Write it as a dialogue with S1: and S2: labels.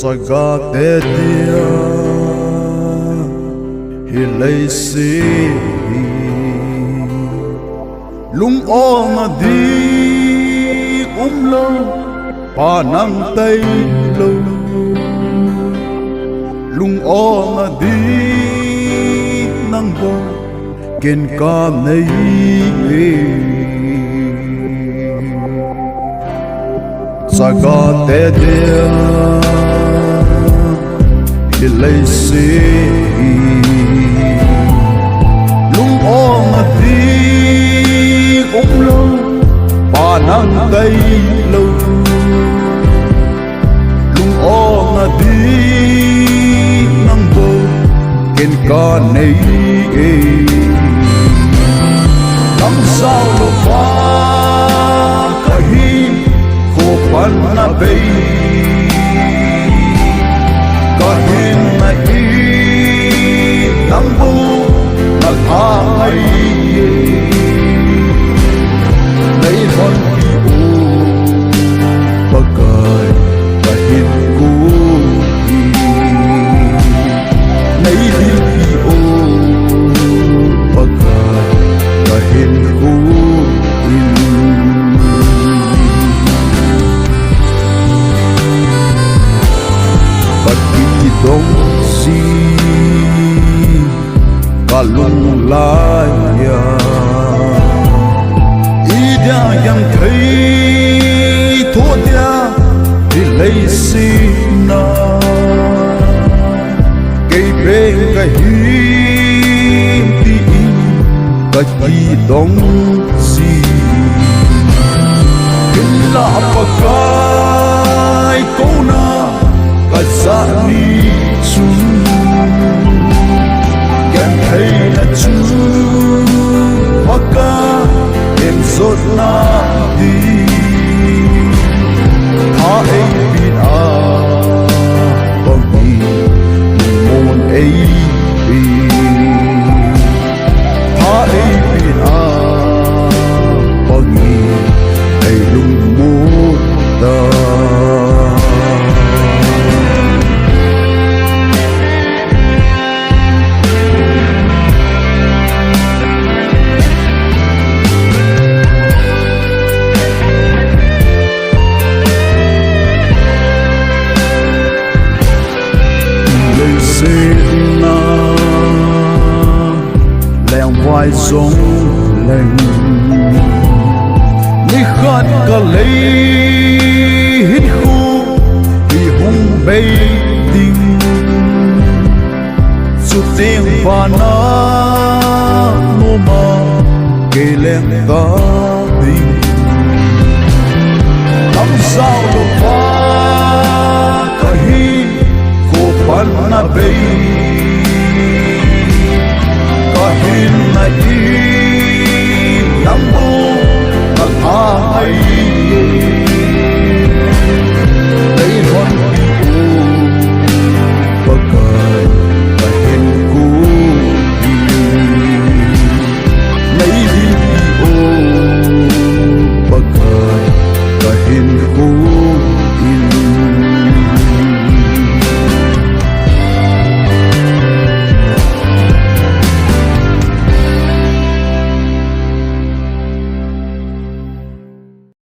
S1: Saga te dia hi lei si lung o nga di lo pa nang tay lo lung o nga di nang bo ken ka nei Saga te dia hi lei si lung o nga di lo pa nang tay lo lung o nga di nang bo ken ka nei lam sao lo pa ka hi ko pan na bay ka hin na i nang bo na tha ai nay hon ki o bagay kahit ko nay din ki o bagay kahit ko Pagkitong si kalung laya Ida yang thấy thua dia thì lấy xin na cây bên cái hiếm tin cái gì đông gì kinh là pakai câu na cái giá ni chung yang thấy là chung pakai em rốt na đi tha ấy bin a bằng đi môn ấy đi tha ấy bin a bằng đi ấy lung môn ta na leng vai giống leng ni khát cả lấy hít khu vì hung bay tình chút tiếng và na mô mà kề leng ta tình làm sao được qua cả hi pan na bay kahin na i nang